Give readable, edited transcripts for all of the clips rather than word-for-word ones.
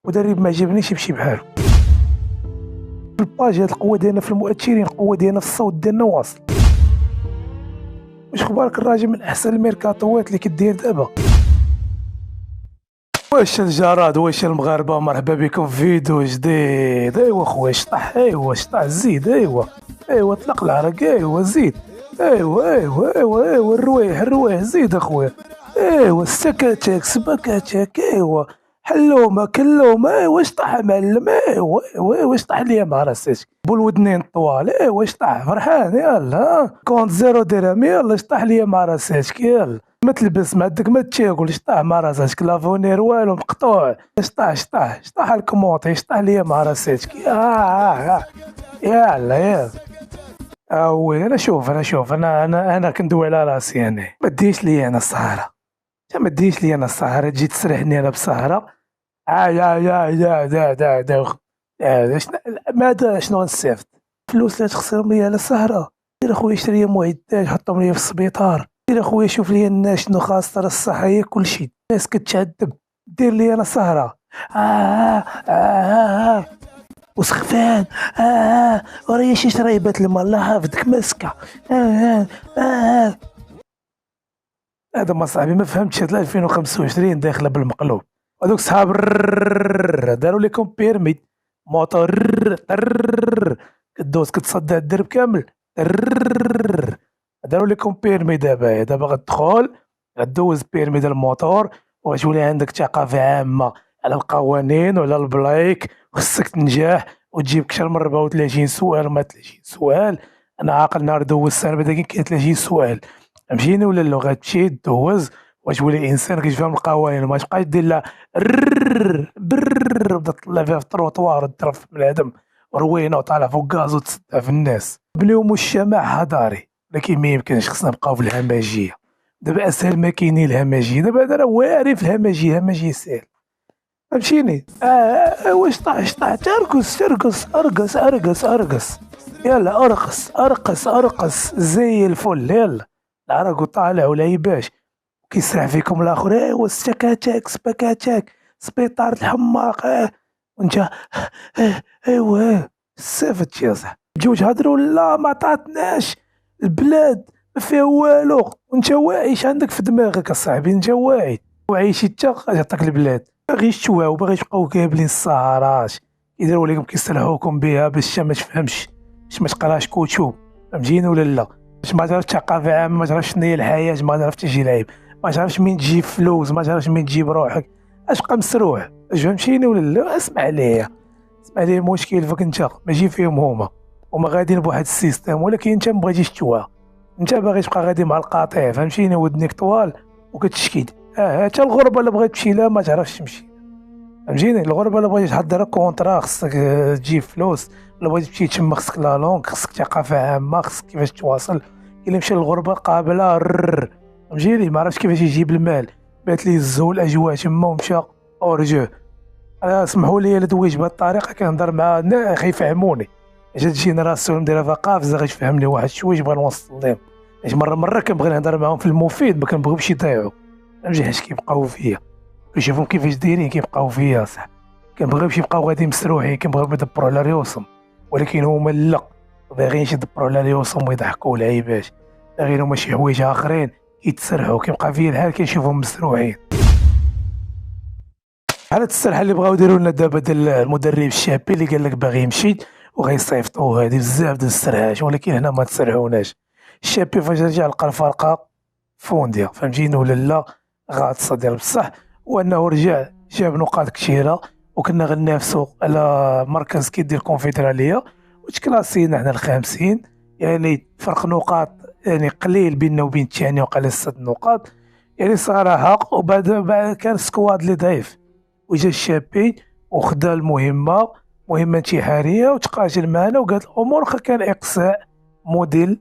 مدرب ما عجبنيش يمشي بحالو. في الباج هاد القوه ديالنا في المؤثرين، القوه ديالنا في الصوت ديالنا واصل. واش خبارك الراجل من احسن الميركاتوات اللي كدير دابا؟ واش الجراد، واش المغاربه، مرحبا بكم في فيديو جديد. ايوا خويا شطح، ايوا شطح زيد، ايوا طلق العرق، ايوا زيد، ايوا الروايح زيد اخويا، ايوا سكاتك سبكاتك، ايوا حلومه كلومه، ايوا شطح معلم، ايوا شطح ليا مع راسك بالودنين طوال، ايوا شطح فرحان، يلا كونت 0 درهم، يلا شطح ليا مع راسك، يلا ما تلبس ما عندك ما تاكل، شطح مع راسك لافونير والو مقطوع، شطح الكموطي، شطح ليا مع راسك، يلا اوي. انا كندوي على راسي، انا ما ديش لي انا السهره، ما ديش لي انا السهره، تجي تسرحني انا بسهره. يا ماذا شنو نصيفط فلوس اللي تخسرهم لي على السهره؟ دير اخويا شري معدات حطهم لي في السبيطار، دير اخويا شوف لي الناس شنو خاص، ترى الصحه هي كلشي، الناس كتعذب، دير لي انا سهره. وسخفان وريا شي شريبات الماء، الله حافظك ماسكه. هذا ما صاحبي ما فهمتش، هاد 2025 داخله بالمقلوب، هذوك صحاب داروا لكم بيرميد موتور كدوز كتصدى الدرب كامل، داروا لكم بيرمي. دابا غتدخل غدوز بيرمي ديال الموتور، وغتولي عندك ثقافه عامه على القوانين وعلى البلايك، وخصك تنجح وتجيب كثر من 34 سؤال ما 30 سؤال. انا عاقل نهار دوز السنه بعدا كاين 30 سؤال، فهمتيني ولا لا؟ غتمشي دوز وتولي انسان كيفهم القوانين، وما تبقاش دير لا بدا تطلع فيها في التروطوار وتضرب في بنادم روينه وطالع فوق غاز وتصدع في الناس. بنيو مجتمع حضاري، لكن ما يمكنش، خصنا نبقاو في الهمجيه. دابا اسهل ما كاينين الهمجيه، دابا انا واعرف الهمجيه سهل، فهمتيني؟ واش طاح ارقص، يلا ارقص زي الفل، يلا العرق وطالع والعيباش كيسرح فيكم الاخر، ايوا سكاتك سبكاتك سبيطار الحماق، وانت ايوا سافت يا صاحبي، جوج هضروا لا ما عطاتناش البلاد ما فيها والو، وانت واعيش عندك في دماغك اصاحبي، انت وعايشي حتى عطاك البلاد، باغيش توعوا، باغيش تبقاو كابلين السهرات يديروا لكم كيسرحوكم بها باش ما تفهمش، باش ما تقراش كتب، فهمتيني ولا لا؟ باش ما تعرفش ثقافه عامه، ما تعرفش شنو هي الحياه، ما تعرفش تجي العيب، ما تعرفش مين تجيب فلوس، ما تعرفش مين تجيب روحك، اش بقى مسروح، فهمتيني ولا لا؟ اسمع ليا المشكل فيك انت، ماشي فيهم هما غاديين بواحد السيستم، ولكن انت ما بغيتيش توعى، انت باغي تبقى غادي مع القطيع، فهمتيني؟ ودنيك طوال وكتشكيد، حتى الغربه اللي بغيت تمشي لها ما تعرفش تمشي، فهمتيني؟ الغربه اللي بغيتي تحضر كونطرا خصك تجيب فلوس، الا بغيتي تمشي تما خصك لا لونغ، خصك ثقافه عامه، خصك كيفاش تواصل. اللي مشى للغربه قابله فهمتيني؟ ما عرفش كيفاش يجيب المال، بات لي الزو الاجواء تما ومشى ورجع. انا سمحوا لي لدويش بهذه الطريقه، كنهضر مع الناس يفهموني، جات جينيراسيون نديرها ثقافه غيفهمني واحد شويه، بغا نوصل لهم، حيت مره كنبغي نهضر معاهم في المفيد، ما كنبغيوش يضيعوا، فهمتي؟ حيت كيبقاو فيا كيشوفهم كيفاش دايرين كيبقاو فيا صح، كنبغيوش يبقاو غادي مسروحين، كنبغيو يدبروا على ريوسهم، ولكن هما لا باغيينش يدبروا على ريوسهم ويضحكوا العيباش، باغيين هما شي حوايج اخرين يتسرحوا، كيبقى فيا الحال كنشوفهم مسروحين. على السرحه اللي بغاو يديروا لنا دابا ديال المدرب الشابي اللي قال لك باغي يمشي وغيصيفطوه، هذه بزاف ديال السرحاش، ولكن هنا ما تسرحوناش. الشابي فاش رجع لقى الفرقه فونديا، فهمتيني ولا لا؟ غاطسه ديال بصح، وانه رجع جاب نقاط كثيره، وكنا غننافسوا على مركز كيدير الكونفدراليه، وتكلاسينا حنا الخامسين، يعني فرق نقاط يعني قليل بيننا وبين الثاني، وقال 6 نقاط يعني صراحه. وبعد كان سكواد اللي ضعيف، وجا الشابي وخدا المهمه، مهمه انتحاريه، وتقاتل معنا، وقال الامور كان اقصاء موديل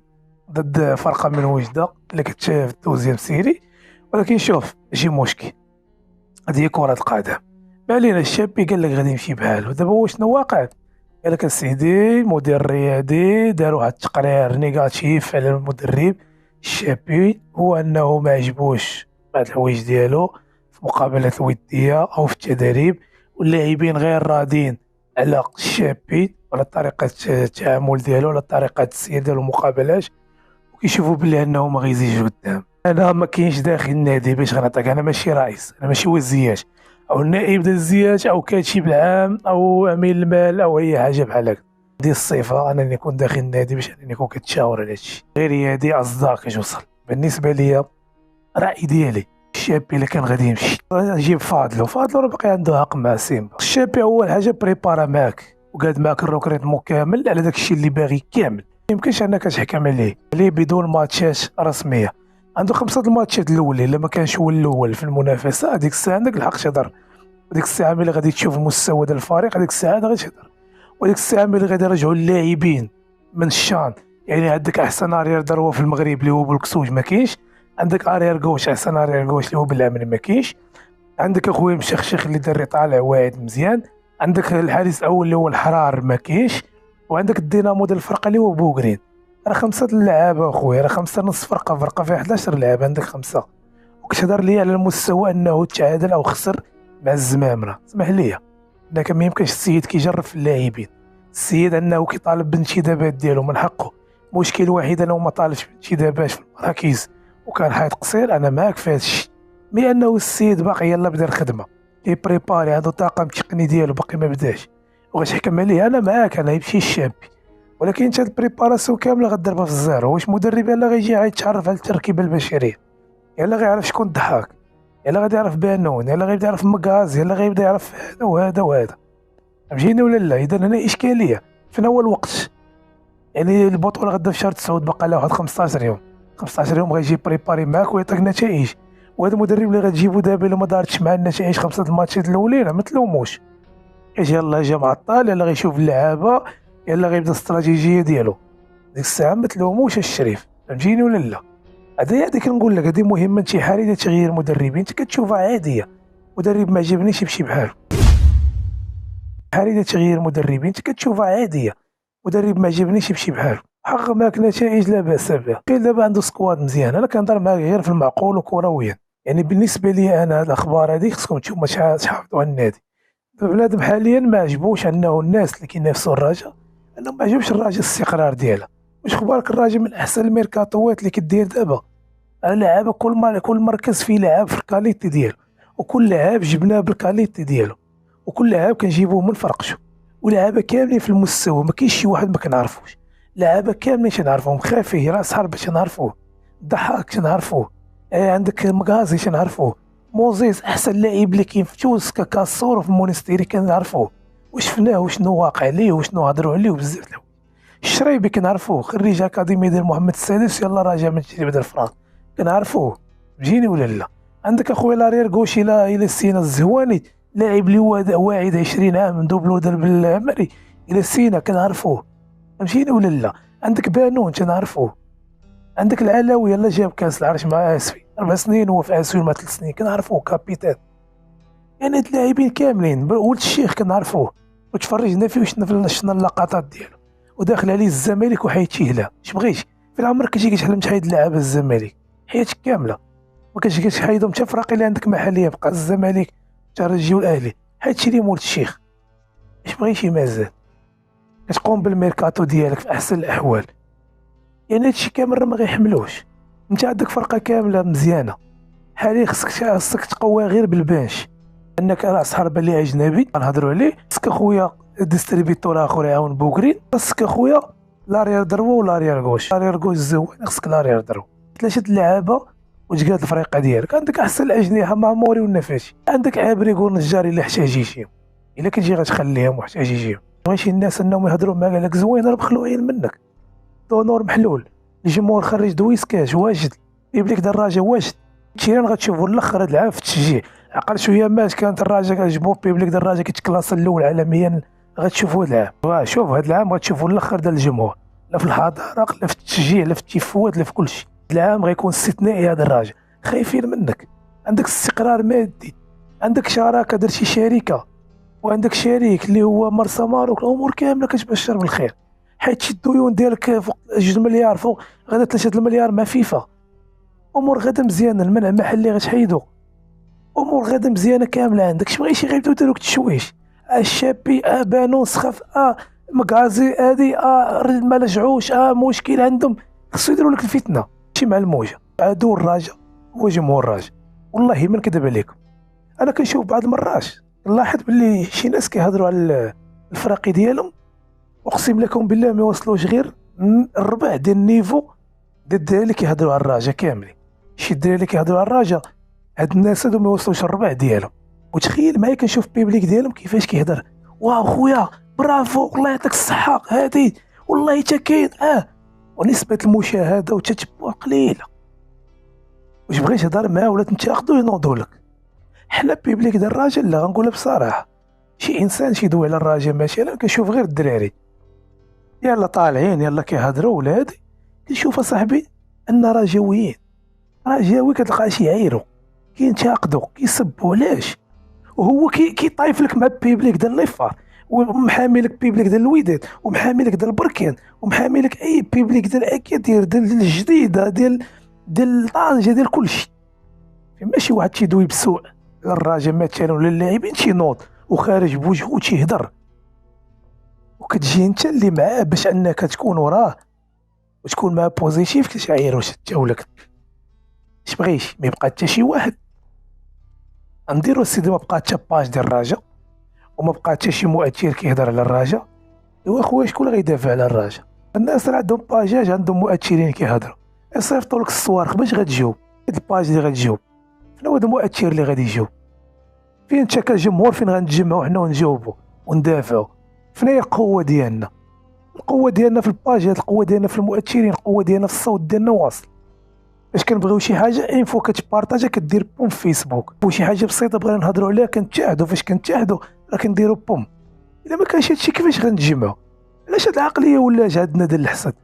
ضد فرقه من وجده اللي كانت في الدوزيام سيري، ولكن شوف ماشي مشكل، هذه هي كره القدم، ما علينا. الشابي قال لك غادي يمشي بحاله، دابا هو شنو واقع؟ قال لك السيدي المدير الرياضي داروا واحد التقرير نيجاتيف على المدرب الشابي، هو انه ما عجبوش بعض الحوايج ديالو في مقابلات الوديه او في التدريب، واللاعبين غير راضين على الشابي ولا طريقة التعامل ديالو ولا طريقة السير ديالو المقابلات، وكيشوفوا بلي انه ما غيزيدش قدام. انا ما كاينش داخل النادي باش غنعطيك، انا ماشي رئيس، انا ماشي وزير او النائب ديال الزيات او كاتب العام او امين المال او اي حاجه بحال هكا. هذه الصفه انني نكون داخل النادي باش انني نكون كتشاور على هادشي. غير هادي اصداء كتوصل بالنسبه ليا. الراي ديالي الشابي اللي كان غادي يمشي نجيب فاضلو راه باقي عنده عقل مع سيمبا. الشابي اول حاجه بريبارا معاك وقاد معاك الروكريتمون كامل على داكشي اللي باغي كامل. يمكنش انك تحكم عليه بدون ماتشات رسميه. عنده 5 الماتشات الاولين، الا ما كانش هو الاول في المنافسه هذيك الساعه عندك الحق تهضر. وديك الساعه ملي غادي تشوف المستوى ديال الفريق هذيك الساعه غادي تهضر. وديك الساعه ملي غادي يرجعوا اللاعبين من الشان، يعني عندك احسن ارير ضربه في المغرب اللي هو بولكسوج ما كاينش، عندك ارير غوش احسن ارير غوش اللي هو بالعمري ما كاينش، عندك اخويا مشخشخ اللي دري طالع واعد مزيان، عندك الحارس الاول اللي هو الحرار ما كاينش، وعندك الدينامو ديال الفرقه اللي هو بوغرين. راه 5 اللعابه اخويا، راه 5 نص فرقه فيها 11 لاعب، عندك 5. وكتهضر لي على المستوى انه تعادل او خسر مع الزمامره. اسمح لي، انك ما يمكنش السيد كيجرب في اللاعبين. السيد انه كيطالب بالانتدابات ديالو من حقه. مشكل وحيد انه ما طالبش بالانتدابات في المراكز وكان حيط قصير. انا معاك في هذا الشيء، مي انه السيد باقي يلا بدا الخدمه كيبريباري، عنده طاقم تقني ديالو باقي ما بداش وغتحكم عليه. انا معاك، انا يمشي الشابي، ولكن انت البريباراسيون كامله غدربها في الزيرو. واش مدرب يلا غيجي غيتعرف على التركيبه البشريه، يلا غيعرف شكون الضحاك، يلا غادي يعرف بانون، يلا غيبدا يعرف مكاز، يلا غيبدا يعرف هذا وهذا وهذا. فهمتيني ولا لا؟ اذا هنا اشكاليه. فين هو الوقت؟ يعني البطوله غدا في شهر 9 باقي لها واحد 15 يوم. 15 يوم غيجي بريباري معاك ويعطيك نتائج. وهذا المدرب اللي غتجيبو دابا الا ما دارتش مع النتائج 5 الماتشات الاولين ما تلوموش. يجي يلاه جا معطل، يلا غيشوف اللعابه، يلا غيبدا الاستراتيجيه ديالو. ديك الساعه ما تلوموش الشريف. فهمتيني ولا لا؟ هذه كنقول لك، هذه مهمه انتحاريه ديال تغيير مدربين. انت كتشوفها عاديه، مدرب ما عجبنيش يمشي بحالو. انتحاريه ديال تغيير مدربين انت كتشوفها عاديه، مدرب ما عجبنيش يمشي بحالو. حقق معاك نتائج لا باس بها. قيل دابا عنده سكواد مزيان. انا كنهضر معاك غير في المعقول وكرويا. يعني بالنسبه لي انا هاد الاخبار هذه خصكم تشوفوا تحافظوا على النادي. بنادم حاليا ما عجبوش انه الناس اللي كينافسوا الرجاء انه ما عجبش الرجاء الاستقرار ديالها. واش خبارك الرجاء من احسن الميركاتوات اللي كدير دابا؟ اللعابه كل مركز فيه لاعب في الكاليتي ديالو، وكل لاعب جبناه بالكاليتي ديالو، وكل لاعب كنجيبوه من فرقشو، ولعابه كاملين في المستوى. ما كاينش شي واحد ما كنعرفوش، لعابه كاملين تنعرفوهم. خافي راس حربة تنعرفوه، ضحاك تنعرفوه، عندك مغازي تنعرفوه، موزيس احسن لاعب اللي كاين في تونس كاسور وفي المونستيري كنعرفوه وشفناه وشنو واقع ليه وشنو هضروا عليه وبزاف د الشريبي كنعرفوه، خريج اكاديميه ديال محمد السادس، يلا راجع من التجربه ديال فرنسا كنعرفوه. فهمتيني ولا لا؟ عندك اخويا لارير غوش الى سينا الزهواني، لاعب اللي هو واعد 20 عام دوبلو درب العمري الى سينا كنعرفوه. فهمتيني ولا لا؟ عندك بانون تنعرفوه، عندك العلاوي يلا جاب كاس العرش مع اسفي 4 سنين هو في اسفي مع 3 سنين كنعرفوه كابيتان. يعني هاد اللاعبين كاملين. ولد الشيخ كنعرفوه وتفرجنا فيه شفنا اللقطات ديالو، وداخل عليه الزمالك وحيدتيه له. اش بغيتي؟ في العمر كتجي كتحلم تحيد لاعب الزمالك حياتك كامله، ما كتجيش تحيدهم حتى فرق اللي عندك محليه، بقى الزمالك الترجي والاهلي حيدتي لي مولد الشيخ. اش بغيتي مازال؟ كتقوم بالميركاتو ديالك في احسن الاحوال. يعني هادشي كامل راه ما غيحملوش. انت عندك فرقه كامله مزيانه حاليا، خصك تقويها غير بالبنش. انك راس حربه اللي اجنبي غنهضروا عليه، خصك اخويا ديستريبيتور اخر يعاون بوكرين، خصك اخويا لارير درو ولارير غوش. لارير غوش زوين، خصك لارير درو. 3 لعابه وتقاد الفريق ديالك. عندك احسن الاجنحه مع موري والنفاشي، عندك عابري والنجاري اللي احتاجيتيهم. الا كنتي غتخليهم واحتاجيتيهم ماشي الناس انهم يهضروا معاك عليك زوين راه مخلوعين منك. دونور محلول، الجمهور خرج دويسكاش واجد، يبليك دراجه واجد. تيران غتشوفوا الاخر هاد العام في التشجيع عقل شويه مات. كانت الراجه كتجبو بيبليك دراجه كيتكلاس الاول عالميا. غتشوفوا هاد العام، شوف هاد العام غتشوفوا الاخر ديال الجمهور، لا في الحضاره لا في التشجيع لا في التيفوات لا في كلشي. العام غيكون استثنائي. هاد الراجل خايفين منك. عندك استقرار مادي، عندك شراكه درتي شركه، وعندك شريك اللي هو مرسى ماروك. الامور كامله كتبشر بالخير. حيت الديون ديالك فوق 2 مليار، فوق غدا 3 المليار مع فيفا. امور غدا مزيانه. المنع المحلي غتحيدو، امور غادا مزيانه كامله عندك، اش بغيتي غير يبداو داروك التشويش. الشابي بانون سخف مكازي هادي ما لجعوش مشكل عندهم، خصو يديروا لك الفتنه. ماشي مع الموجه، عدو الراجا هو جمهور الراجا. والله ما نكذب عليكم، انا كنشوف بعض المرات نلاحظ باللي شي ناس كيهضروا على الفراقي ديالهم، اقسم لكم بالله ما يوصلوش غير الربع ديال النيفو ديال الدراري اللي كيهضروا على الراجا كاملين. شي الدراري اللي كيهضروا على الراجا هاد الناس هادو ما يوصلوش الربع ديالهم. وتخيل معايا كنشوف البيبليك ديالهم كيفاش كيهضر، واو خويا برافو الله يعطيك الصحه هادي والله حتى كاين ونسبه المشاهده وتتبع قليله. واش بغيت تهضر معاه ولا تنتقدو ينوضوا لك. حنا بيبليك ديال الراجل لا غنقولها بصراحه، شي انسان شيدوي على الراجل مثلا كنشوف غير الدراري يلا طالعين يلا كيهضروا ولادي، كنشوف اصاحبي ان رجاويين رجاوي كتلقى شي يعايروا كينتقدوا كيسبوا علاش، وهو كيطايف لك مع بيبليك ديال ليفار ومحامي لك بيبليك ديال الوداد ومحامي لك ديال البركان ومحامي لك اي بيبليك ديال اكادير ديال الجديده ديال طنجه ديال كلشي. ماشي واحد تيدوي بسوء للراجل مثلا ولا اللاعبين تينوض وخارج بوجهه تيهضر، وكتجي انت اللي معاه باش انك تكون وراه وتكون معاه بوزيتيف كتعاير واش تجاولك. اش بغيتي ما يبقى حتى شي واحد نديرو السيدي، ما بقى حتى باج ديال الراجا وما بقى حتى شي مؤثر كيهضر على الراجا. ايوا خويا شكون اللي غيدافع على الراجا؟ الناس راه عندهم باجاج عندهم مؤثرين كيهضروا، يصيفطوا لك الصواريخ باش غتجاوب هاد الباج اللي غتجاوب. فين هو هذا المؤثر اللي غادي يجاوب؟ فين انت كجمهور فين غنتجمعوا حنا ونجاوبوا وندافعوا؟ فين هي القوه ديالنا؟ القوه ديالنا في الباجات، القوه ديالنا في المؤثرين، القوه ديالنا في الصوت ديالنا واصل. باش كنبغيو شي حاجه انفو كتبارطاجا كدير بوم في فيسبوك، وشي حاجه بسيطه بغينا نهضروا عليها كنتشاهدوا، فاش كنتشاهدوا راه كنديروا بوم. الا ما كانش هادشي كيفاش غنتجمعوا؟ علاش هاد العقليه ولا عندنا ديال الحسد؟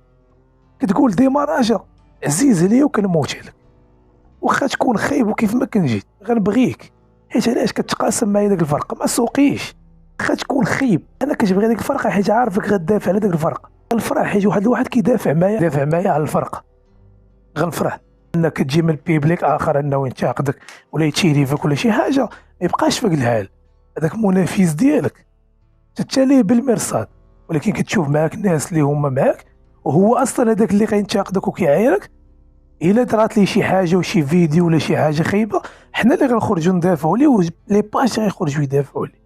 كتقول ديما راجا عزيز عليا وكنموت عليك، واخا تكون خايب وكيف ما كنجي غنبغيك، حيت علاش كتقاسم معايا داك الفرقه ما سوقيش. واخا تكون خايب انا كتبغي ديك الفرقه حيت عارفك غتدافع على ديك الفرقه، غنفرح حيت واحد الواحد كيدافع معايا على الفرقه، غنفرح. انك تجي من بيبليك اخر انه ينتقدك ولا يتشيريفك ولا شي حاجه ما يبقاش فيك الحال، هذاك منافس ديالك تتاليه بالمرصاد. ولكن كتشوف معاك الناس اللي هما معاك وهو اصلا هذاك اللي غينتقدك وكيعايرك، الا طرات لي شي حاجه وشي فيديو ولا شي حاجه خايبه حنا اللي غنخرجوا ندافعوا ليه، لي باج غيخرجوا يدافعوا ليه.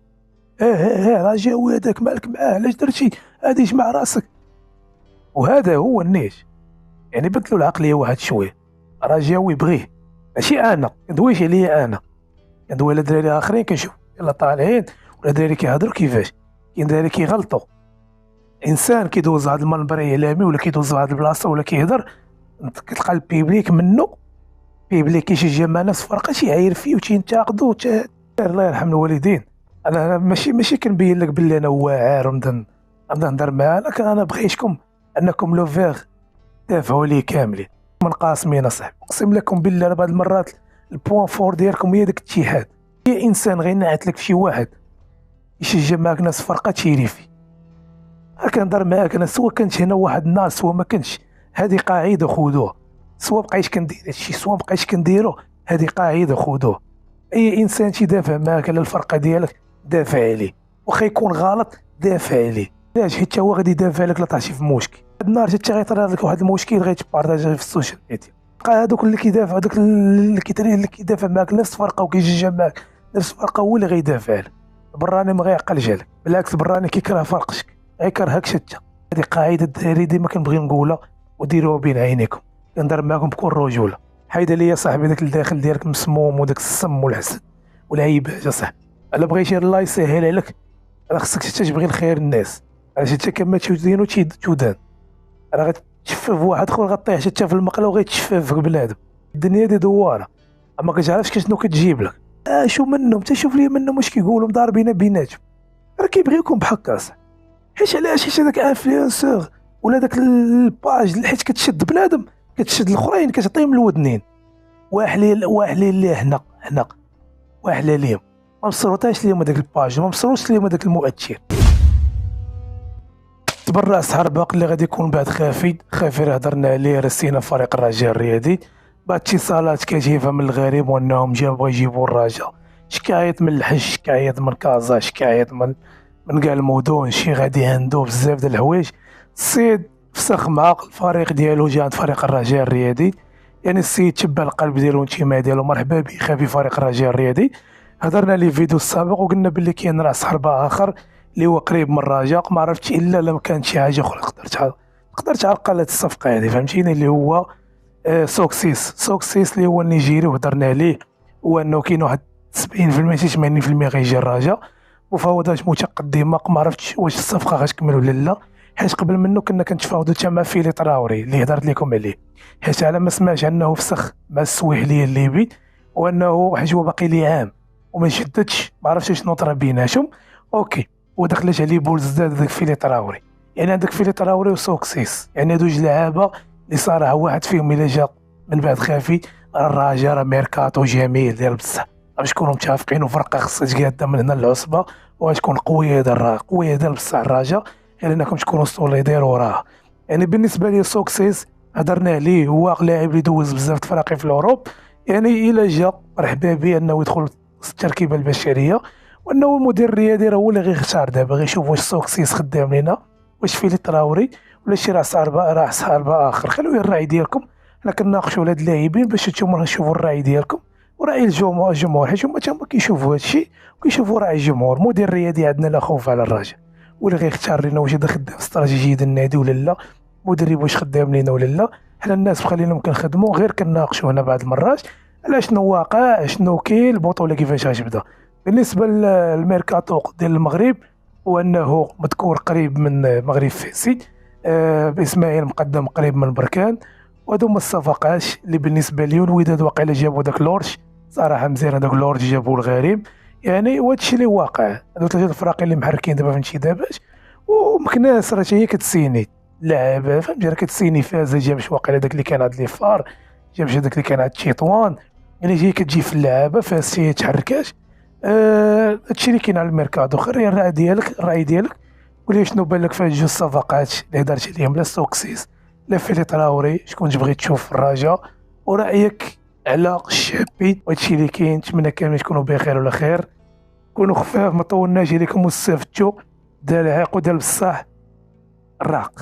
راه جاوي هذاك مالك معاه علاش درتي هادي جمع راسك. وهذا هو النيش، يعني بدلوا العقليه واحد شويه. راه جاوي بغيه ماشي انا كندويش عليا، انا كندوي على دراري اخرين كنشوف يلا طالعين ولا دراري كيهضروا كيفاش كاين دراري كيغلطوا. انسان كيدوز هذا المنبر اعلامي ولا كيدوز هذه البلاصه ولا كيهضر كتلقى البيبليك منه بيبليك كيشجع مع نفس الفرقه تيعاير فيه وتينتقدو الله يرحم الوالدين. انا ماشي كنبين لك باللي انا واعر ونبدا نهضر معاه، لكن انا بغيتكم انكم لو فيغ دافعوا لي كاملين من قاسمين اصاحبي. اقسم لكم بالله بعض المرات البوان فور ديالكم هي داك الاتحاد. هي انسان غينعت لك شي واحد يشجع معاك ناس فرقه تيري فيه، كنهضر معاك انا سوا كنت هنا واحد النهار سوا ما كنتش، هذه قاعده خذوها. سوا بقيت كندير هادشي سوا بقيت كنديرو، هذه قاعده خذوها. اي انسان تيدافع معاك على الفرقه ديالك دافع عليه، واخا يكون غلط دافع عليه. علاش؟ حيت هو غادي يدافع لك لا طاحتي في مشكل. هاد النهار حتى غيطرى لك واحد المشكل غيتبارطاجي في السوشيال ميديا، بقى هذوك اللي كيدافعوا هذاك اللي كيدافع معاك نفس الفرقه وكيشجع معاك نفس الفرقه هو اللي غيدافع لك. براني ما غيعقلش عليك، بالعكس براني كيكره فرقتك غيكرهك شتا. هذه قاعده الدراري ديما كنبغي نقولها وديروها بين عينيكم. كنهضر معاكم بكل رجوله، حيد ليا صاحبي داك الداخل ديالك مسموم وداك السم والحسد والعيبات صاحبي. الا بغيتي الله يسهل عليك راه خصك حتى تبغي الخير الناس، علاش حتى كما تودين تودان راه غتشفف واحد اخر غطيح حتى في المقله وغيتشفف فيك بنادم. الدنيا دي دواره اما كتعرفش شنو كتجيب لك. شو منهم حتى شوف لي منهم واش كيقولوا مضاربين بيناتهم، راه كيبغيوكم بحق اصاحبي. حيت علاش؟ حيت هذاك انفلونسور ولا داك الباج حيت كتشد بنادم كتشد الاخرين كتعطيهم الودنين. واحلين ليه هنا واحله ليهم، ما مصروتاش ليهم هذاك الباج، ما مصروش ليهم هذاك المؤثر. تبرع سحر باقي اللي غادي يكون بعد خافي راه هضرنا عليه رسينا فريق الرجاء الرياضي باتصالات كثيفة من الغريب وانهم جابوا يجيبوا الرجاء، شكايات من الحج، شكايات من كازا، شكايات من كاع المدن، شي غادي عندو بزاف د الحوايج. السيد فسخ مع الفريق ديالو، جا عند فريق الرجاء الرياضي. يعني السيد تبع القلب ديالو والانتماء ديالو، مرحبا بك خافي فريق الرجاء الرياضي. هضرنا لي فيديو السابق وقلنا باللي كاين راس حربة اخر اللي هو قريب من الرجاء، ما عرفتش الا لما كانت شي حاجه اخرى تقدر تعرقل هاد الصفقه هذه، فهمتيني؟ اللي هو سوكسيس اللي هو النيجيري وهضرنا عليه، هو انه كاين واحد 70% حتى 80% غيجي الرجاء. مفاوضات متقدمه، ما عرفتش واش الصفقه غتكمل ولا لا، حيت قبل منه كنا كنتفاوضوا حتى مع فيلي طراوري اللي هضرت لكم عليه، حيت على ما سمعت انه فسخ مع السويحلي الليبي، وانه حيت هو باقي ليه عام وما شدتش، ما عرفتش شنو طرا بيناتهم. اوكي، ودخلت عليه بولزداد داك فيلي طراوري. يعني عندك فيلي طراوري وسوكسيس، يعني هادو جوج لعابه اللي صراحه واحد فيهم الا جا من بعد خافي، الرجاء راه ميركاتو جميل ديال بصح، باش نكونوا متفقين، وفرقه خصها تقاده من هنا للعصبه وتكون قويه ديال قويه ديال بصح الرجاء، يعني انكم تكونوا سوليدير وراها. يعني بالنسبه لي سوكسيس هضرنا عليه، هو لاعب اللي دوز بزاف د الفراقي في الاوروب، يعني الا جا مرحبا به انه يدخل التركيبه البشريه، وانه المدير الرياضي راه هو اللي غيختار دابا، غيشوف واش سوكسيس خدام لينا، واش فيلي طراوري، ولا شي راس حربة اخر. خلوه الراي ديالكم، حنا كناقشوا هاد اللاعبين باش نتوما نشوفوا الراي ديالكم وراي الجمهور، حيت هما تما كيشوفوا هادشي وكيشوفوا راي الجمهور. مدير رياضي عندنا لا خوف على الرجاء، واللي غيختار لنا واش هذا خدام استراتيجيه ديال النادي ولا لا، مدرب واش خدام لينا ولا لا. حنا الناس خلينا كنخدموا غير كناقشوا هنا بعض المرات على شنو واقع، شنو كاين البطوله كيفاش غتبدا. بالنسبه للميركاتو ديال المغرب، هو انه مذكور قريب من مغرب فاسي، باسماعيل مقدم قريب من بركان، وهادو هما الصفقات اللي بالنسبه لي. الوداد واقيلا جابوا داك لورش، صراحه مزيان هذاك لورش جابوا الغريم، يعني وهادشي اللي واقع. هادو ثلاثه الفراقي اللي محركين دابا في انتدابات، ومكناس راه هي كتسيني لاعب، فهمتي؟ راه كتسيني فاز، جابش واقيلا داك اللي كان عند لي فار، جابش هذاك اللي كان عند تشيطوان، يعني جاي كتجي في اللعابه فاز هي تحركاش. هادشي اللي كاين على الميركادو. خير الراي ديالك قول لي شنو بان لك في هاد جوج الصفقات اللي هضرت عليهم، لا سوكسيس لا فيلي طراوري، شكون تبغي تشوف في الرجاء، ورايك على الشابي وهادشي اللي كاين. نتمنى كاملين تكونوا بخير وعلى خير، كونوا خفاف، ما طولناش عليكم، واستفدتوا. دال العاق ودال بصح الراق.